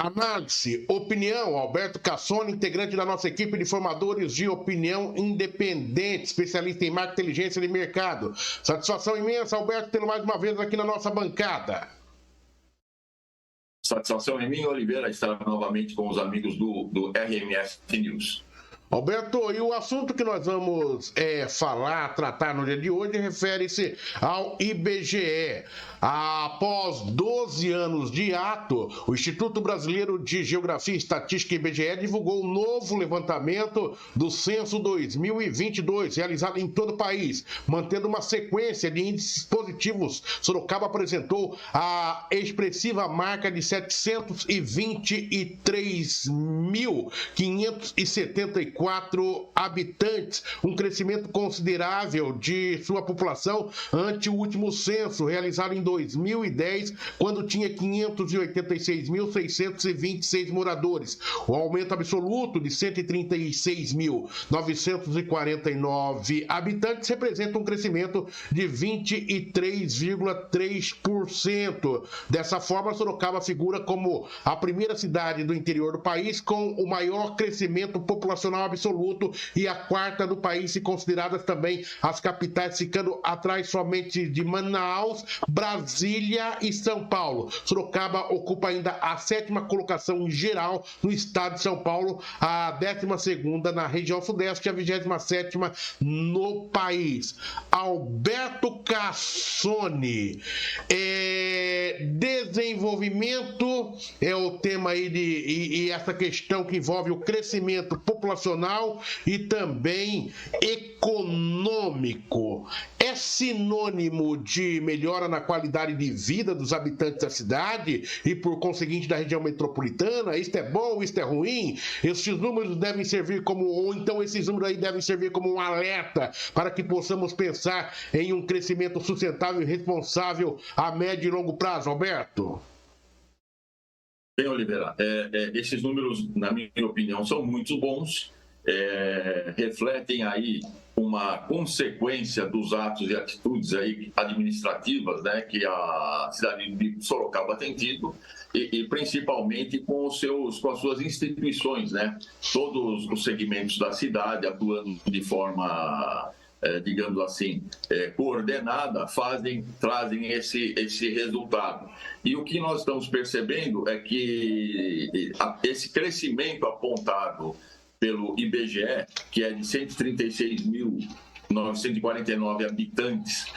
Análise, opinião, Alberto Cassone, integrante da nossa equipe de formadores de opinião independente, especialista em marketing e inteligência de mercado. Satisfação imensa, Alberto, tê-lo mais uma vez aqui na nossa bancada. Satisfação é minha, Oliveira, estar novamente com os amigos do RMS News. Alberto, e o assunto que nós vamos tratar no dia de hoje refere-se ao IBGE. Após 12 anos de ato, o Instituto Brasileiro de Geografia e Estatística, IBGE, divulgou um novo levantamento do Censo 2022, realizado em todo o país. Mantendo uma sequência de índices positivos, Sorocaba apresentou a expressiva marca de 723.574 habitantes, um crescimento considerável de sua população ante o último censo, realizado em 2010, quando tinha 586.626 moradores. O aumento absoluto de 136.949 habitantes representa um crescimento de 23,3%. Dessa forma, Sorocaba figura como a primeira cidade do interior do país com o maior crescimento populacional absoluto e a quarta do país, se consideradas também as capitais, ficando atrás somente de Manaus, Brasília e São Paulo. Sorocaba ocupa ainda a 7ª colocação geral no estado de São Paulo, a 12ª na região sudeste e a 27ª no país. Alberto Cassone, desenvolvimento é o tema aí e essa questão que envolve o crescimento populacional e também econômico. É sinônimo de melhora na qualidade de vida dos habitantes da cidade e, por conseguinte, da região metropolitana? Isto é bom, isto é ruim? Esses números devem servir ou então esses números aí devem servir como um alerta para que possamos pensar em um crescimento sustentável e responsável a médio e longo prazo, Alberto? Bem, Oliveira, esses números, na minha opinião, são muito bons, refletem aí uma consequência dos atos e atitudes aí administrativas, né, que a cidade de Sorocaba tem tido, e principalmente com as suas instituições, né, todos os segmentos da cidade atuando de forma, digamos assim, coordenada, trazem esse resultado. E o que nós estamos percebendo é que esse crescimento apontado pelo IBGE, que é de 136.949 habitantes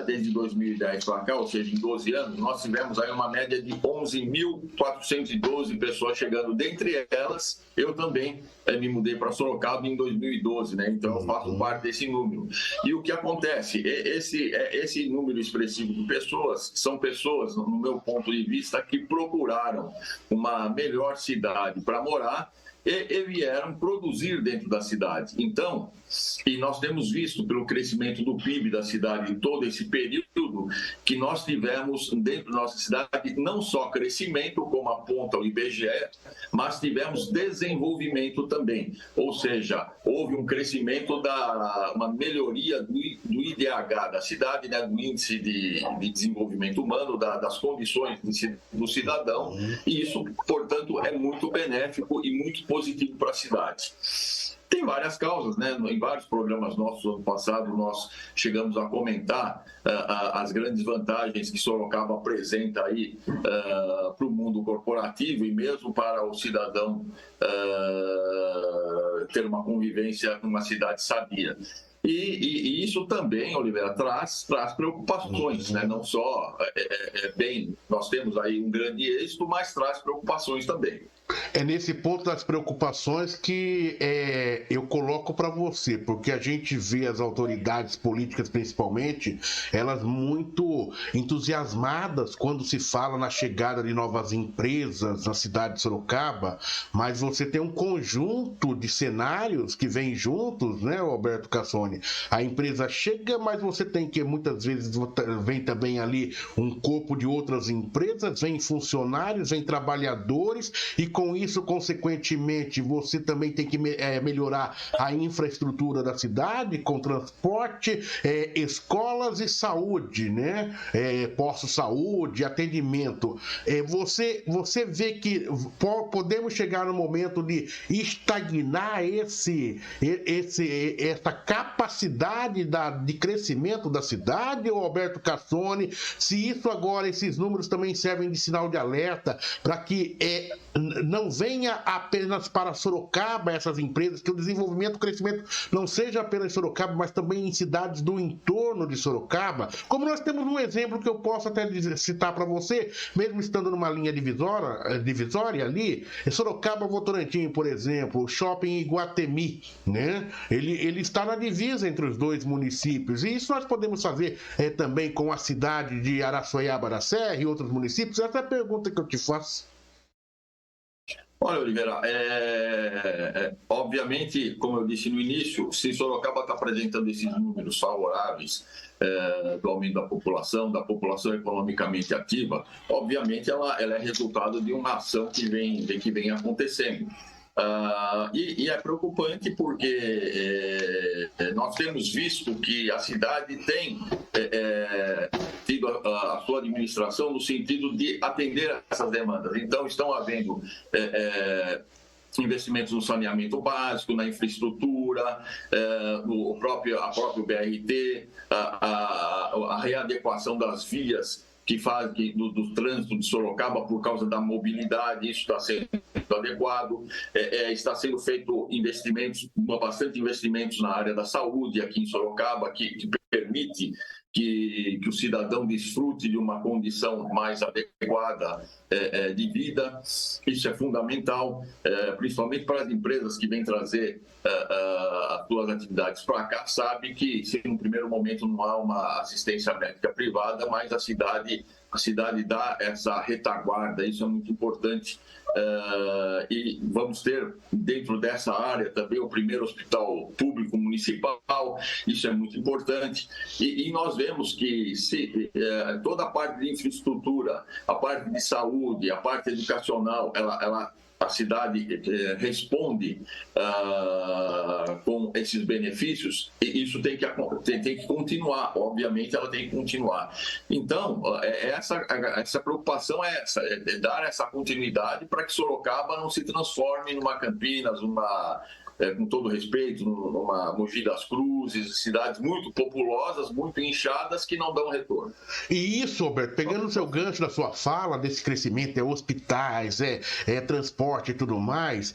desde 2010 para cá, ou seja, em 12 anos, nós tivemos aí uma média de 11.412 pessoas chegando. Dentre elas, eu também me mudei para Sorocaba em 2012, né? Então eu faço parte desse número. E o que acontece? Esse número expressivo de pessoas são pessoas, no meu ponto de vista, que procuraram uma melhor cidade para morar e vieram produzir dentro da cidade. Então, e nós temos visto pelo crescimento do PIB da cidade em todo esse período, que nós tivemos dentro da nossa cidade não só crescimento, como aponta o IBGE, mas tivemos desenvolvimento também. Ou seja, houve um crescimento, uma melhoria do IDH da cidade, né, do Índice de Desenvolvimento Humano, das condições do cidadão, e isso, portanto, é muito benéfico e muito positivo para a cidade. Tem várias causas, né? Em vários programas nossos do ano passado, nós chegamos a comentar as grandes vantagens que Sorocaba apresenta aí para o mundo corporativo e mesmo para o cidadão ter uma convivência numa cidade sadia. E isso também, Oliveira, traz preocupações, né? Não só, nós temos aí um grande êxito, mas traz preocupações também. É nesse ponto das preocupações que eu coloco para você, porque a gente vê as autoridades políticas, principalmente, elas muito entusiasmadas quando se fala na chegada de novas empresas na cidade de Sorocaba, mas você tem um conjunto de cenários que vêm juntos, né, Alberto Cassone? Cassone. A empresa chega, mas você tem que, muitas vezes, vem também ali um corpo de outras empresas, vem funcionários, vem trabalhadores, e com isso, consequentemente, você também tem que melhorar a infraestrutura da cidade, com transporte, escolas e saúde, né? Postos de saúde, atendimento. Você vê que podemos chegar no momento de estagnar essa capacidade de crescimento da cidade, Roberto Cassone? Se isso agora, esses números também servem de sinal de alerta para que não venha apenas para Sorocaba essas empresas, que o desenvolvimento, o crescimento não seja apenas em Sorocaba, mas também em cidades do entorno de Sorocaba. Como nós temos um exemplo que eu posso até citar para você, mesmo estando numa linha divisória ali, Sorocaba Votorantim, por exemplo, o shopping Iguatemi, né? Ele está na divisa entre os dois municípios, e isso nós podemos fazer também com a cidade de Araçoiaba da Serra e outros municípios. Essa é a pergunta que eu te faço. Olha, Oliveira, obviamente, como eu disse no início, se Sorocaba está apresentando esses números favoráveis do aumento da população economicamente ativa, obviamente ela é resultado de uma ação que vem acontecendo. E é preocupante porque nós temos visto que a cidade tem tido a sua administração no sentido de atender essas demandas. Então, estão havendo investimentos no saneamento básico, na infraestrutura, a próprio BRT, a readequação das vias que faz do trânsito de Sorocaba por causa da mobilidade. Isso está sendo adequado, está sendo feito bastante investimentos na área da saúde aqui em Sorocaba, que permite que o cidadão desfrute de uma condição mais adequada de vida. Isso é fundamental, principalmente para as empresas que vêm trazer as suas atividades para cá, sabe que se no primeiro momento não há uma assistência médica privada, mas a cidade dá essa retaguarda. Isso é muito importante. E vamos ter dentro dessa área também o primeiro hospital público municipal. Isso é muito importante, e nós vemos que toda a parte de infraestrutura, a parte de saúde, a parte educacional, a cidade responde com esses benefícios, e isso tem que continuar. Obviamente ela tem que continuar. Então, essa preocupação é dar essa continuidade para que Sorocaba não se transforme numa Campinas, com todo respeito, numa Mogi das Cruzes, cidades muito populosas, muito inchadas, que não dão retorno. E isso, Roberto, pegando o seu gancho da sua fala, desse crescimento, hospitais, transporte e tudo mais,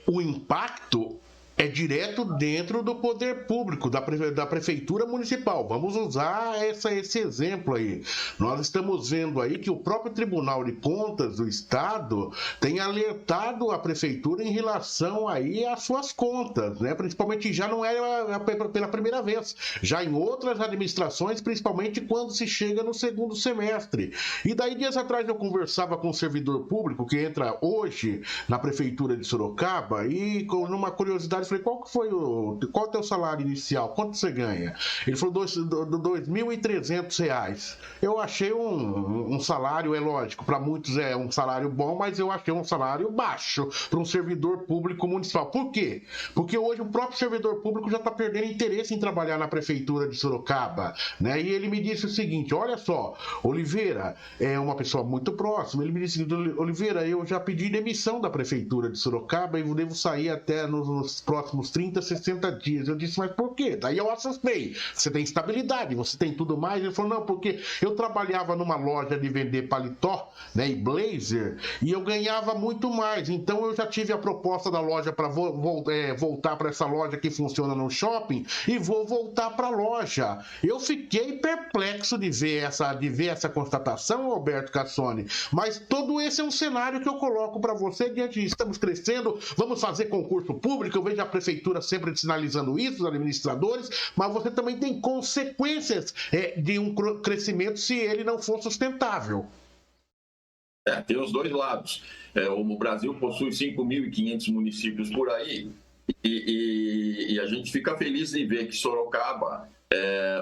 o impacto é direto dentro do poder público, da prefeitura municipal. Vamos usar esse exemplo aí. Nós estamos vendo aí que o próprio Tribunal de Contas do Estado tem alertado a prefeitura em relação aí às suas contas, né? Principalmente, já não é pela primeira vez, já em outras administrações, principalmente quando se chega no segundo semestre. E daí, dias atrás, eu conversava com um servidor público que entra hoje na prefeitura de Sorocaba, e numa curiosidade, falei, qual é o teu salário inicial? Quanto você ganha? Ele falou R$2.300. Eu achei um salário, é lógico, para muitos é um salário bom, mas eu achei um salário baixo para um servidor público municipal. Por quê? Porque hoje o próprio servidor público já está perdendo interesse em trabalhar na prefeitura de Sorocaba, né? E ele me disse o seguinte: olha só, Oliveira é uma pessoa muito próxima. Ele me disse: Oliveira, eu já pedi demissão da prefeitura de Sorocaba e devo sair até nos próximos 30, 60 dias. Eu disse, mas por quê? Daí eu assustei. Você tem estabilidade, você tem tudo mais? Ele falou, não, porque eu trabalhava numa loja de vender paletó, né, e blazer, e eu ganhava muito mais. Então eu já tive a proposta da loja para voltar para essa loja que funciona no shopping, e vou voltar para a loja. Eu fiquei perplexo de ver essa constatação, Roberto Cassone, mas todo esse é um cenário que eu coloco para você diante de estamos crescendo, vamos fazer concurso público. Eu vejo a prefeitura sempre sinalizando isso, os administradores, mas você também tem consequências de um crescimento se ele não for sustentável. Tem os dois lados. O Brasil possui 5.500 municípios por aí, E a gente fica feliz em ver que Sorocaba,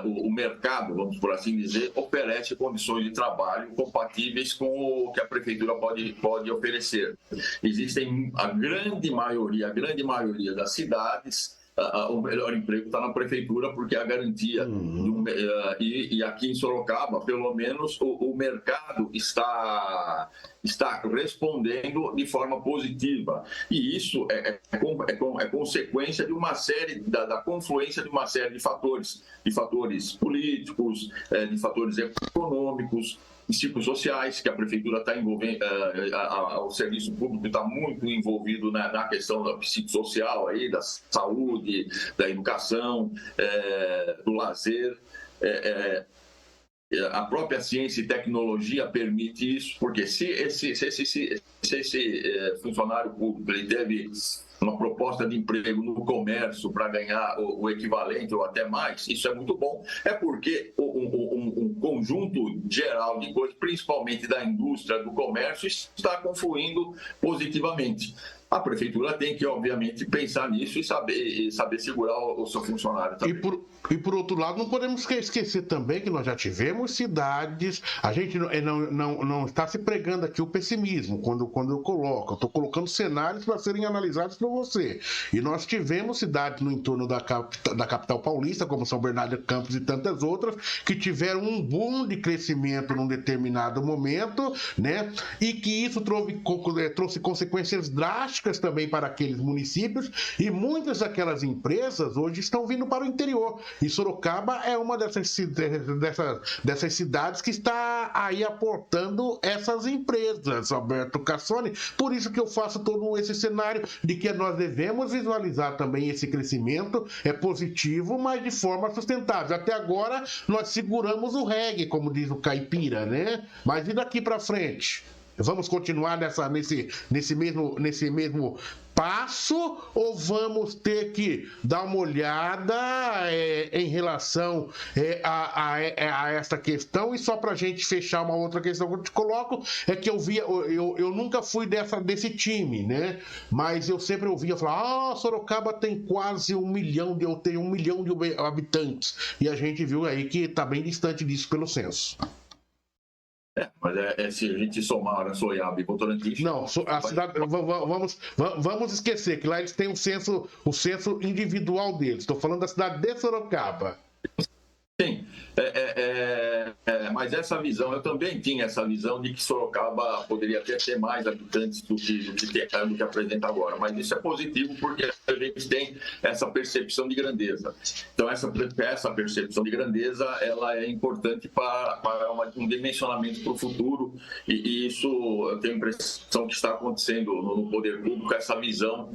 o mercado, vamos por assim dizer, oferece condições de trabalho compatíveis com o que a prefeitura pode oferecer. Existem a grande maioria das cidades. O melhor emprego está na prefeitura, porque é a garantia. E aqui em Sorocaba, pelo menos, o mercado está respondendo de forma positiva. E isso é consequência de uma série, da confluência de uma série de fatores políticos, de fatores econômicos, psicossociais, que a prefeitura está envolvendo, o serviço público está muito envolvido na questão da psicossocial, aí, da saúde, da educação, do lazer. A própria ciência e tecnologia permite isso, porque se esse funcionário público ele teve uma proposta de emprego no comércio para ganhar o equivalente ou até mais, isso é muito bom. É porque um conjunto geral de coisas, principalmente da indústria, do comércio, está confluindo positivamente. A prefeitura tem que, obviamente, pensar nisso e saber segurar o seu funcionário também. E por outro lado, não podemos esquecer também que nós já tivemos cidades. A gente não está se pregando aqui o pessimismo quando eu coloco. Eu estou colocando cenários para serem analisados por você. E nós tivemos cidades no entorno da capital paulista, como São Bernardo do Campos e tantas outras, que tiveram um boom de crescimento num determinado momento, né? E que isso trouxe consequências drásticas também para aqueles municípios, e muitas daquelas empresas hoje estão vindo para o interior. E Sorocaba é uma dessas cidades que está aí aportando essas empresas, Alberto Cassoni. Por isso que eu faço todo esse cenário de que nós devemos visualizar também esse crescimento, é positivo, mas de forma sustentável. Até agora nós seguramos o reggae, como diz o caipira, né? Mas e daqui para frente? Vamos continuar nesse mesmo passo, ou vamos ter que dar uma olhada em relação a esta questão? E só para a gente fechar uma outra questão que eu te coloco, é que eu nunca fui desse time, né? Mas eu sempre ouvia falar, Sorocaba tem quase 1 milhão de habitantes, e a gente viu aí que está bem distante disso pelo censo. Mas se a gente somar a Soiaba e Votorantim... Não, a cidade, vamos esquecer que lá eles têm o censo individual deles. Estou falando da cidade de Sorocaba. Sim, mas essa visão, eu também tinha essa visão de que Sorocaba poderia até ter mais habitantes do que apresenta agora, mas isso é positivo porque a gente tem essa percepção de grandeza. Então essa percepção de grandeza, ela é importante para um dimensionamento para o futuro, e isso eu tenho a impressão que está acontecendo no poder público, essa visão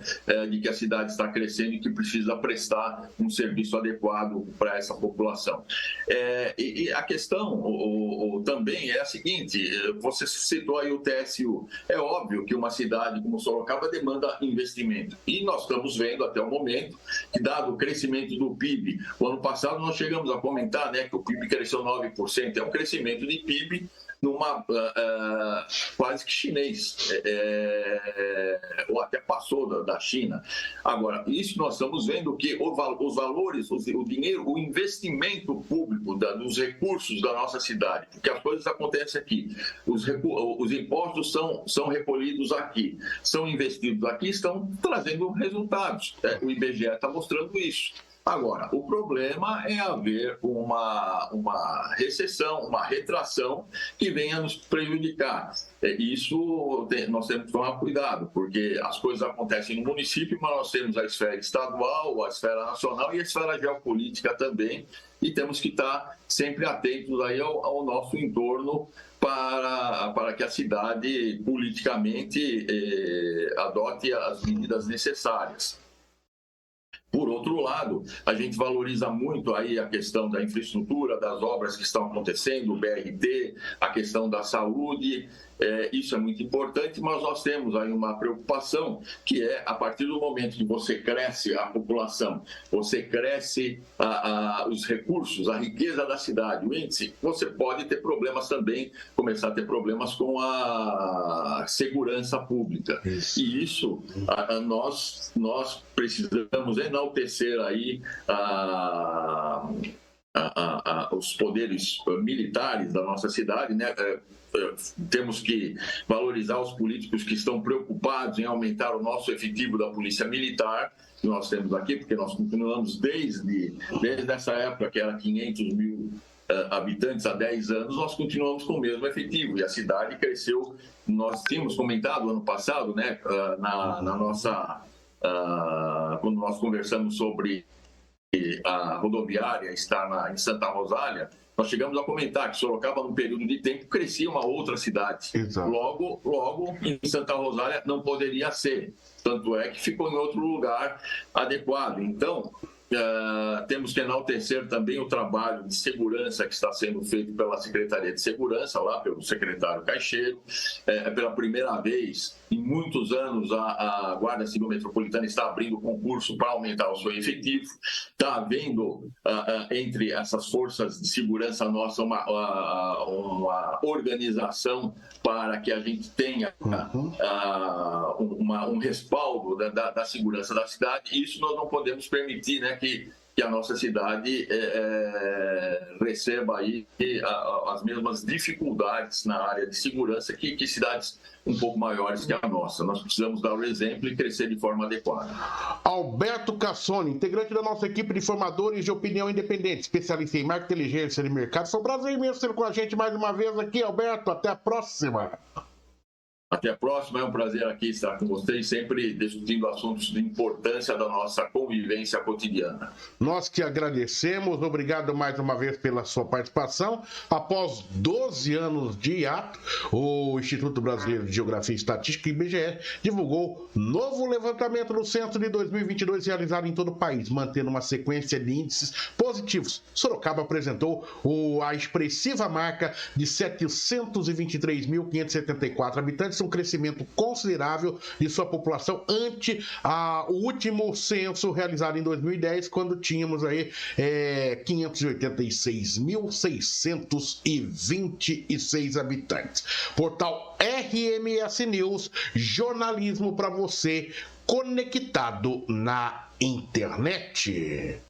de que a cidade está crescendo e que precisa prestar um serviço adequado para essa população. E a questão também é a seguinte, você citou aí o TSU. É óbvio que uma cidade como Sorocaba demanda investimento. E nós estamos vendo até o momento que, dado o crescimento do PIB, o ano passado nós chegamos a comentar, né, que o PIB cresceu 9%. É um crescimento de PIB quase que chinês, ou até passou da China. Agora, isso nós estamos vendo que os valores, o dinheiro, o investimento público dos recursos da nossa cidade, porque as coisas acontecem aqui, os impostos são recolhidos aqui, são investidos aqui, estão trazendo resultados. O IBGE está mostrando isso. Agora, o problema é haver uma recessão, uma retração que venha nos prejudicar. Isso nós temos que tomar cuidado, porque as coisas acontecem no município, mas nós temos a esfera estadual, a esfera nacional e a esfera geopolítica também, e temos que estar sempre atentos aí ao nosso entorno para que a cidade politicamente adote as medidas necessárias. Por outro lado, a gente valoriza muito aí a questão da infraestrutura, das obras que estão acontecendo, o BRT, a questão da saúde. Isso é muito importante, mas nós temos aí uma preocupação, que é a partir do momento que você cresce a população, você cresce os recursos, a riqueza da cidade, o índice, você pode ter problemas também, começar a ter problemas com a segurança pública. E isso nós precisamos enaltecer aí os poderes militares da nossa cidade, né? Temos que valorizar os políticos que estão preocupados em aumentar o nosso efetivo da Polícia Militar, que nós temos aqui, porque nós continuamos desde essa época, que era 500 mil habitantes há 10 anos, nós continuamos com o mesmo efetivo, e a cidade cresceu. Nós tínhamos comentado ano passado, né, quando nós conversamos sobre a rodoviária estar em Santa Rosália, nós chegamos a comentar que Sorocaba, num período de tempo, crescia uma outra cidade. Exato. Logo, em Santa Rosália não poderia ser. Tanto é que ficou em outro lugar adequado. Então, temos que enaltecer também o trabalho de segurança que está sendo feito pela Secretaria de Segurança, lá pelo secretário Caixeiro. Pela primeira vez em muitos anos, a Guarda Civil Metropolitana está abrindo concurso para aumentar o seu efetivo. Está havendo, entre essas forças de segurança nossa, uma organização para que a gente tenha um respaldo da segurança da cidade. E isso nós não podemos permitir, né, que a nossa cidade receba aí as mesmas dificuldades na área de segurança que cidades um pouco maiores que a nossa. Nós precisamos dar o exemplo e crescer de forma adequada. Alberto Cassoni, integrante da nossa equipe de formadores de opinião independente, especialista em marketing, inteligência de mercado. Foi um prazer imenso ter com a gente mais uma vez aqui, Alberto. Até a próxima. Até a próxima, é um prazer aqui estar com vocês, sempre discutindo assuntos de importância da nossa convivência cotidiana. Nós que agradecemos, obrigado mais uma vez pela sua participação. Após 12 anos de hiato, o Instituto Brasileiro de Geografia e Estatística, IBGE, divulgou novo levantamento no censo de 2022 realizado em todo o país, mantendo uma sequência de índices positivos. Sorocaba apresentou a expressiva marca de 723.574 habitantes, um crescimento considerável de sua população ante o último censo realizado em 2010, quando tínhamos aí 586.626 habitantes. Portal RMS News, jornalismo para você conectado na internet.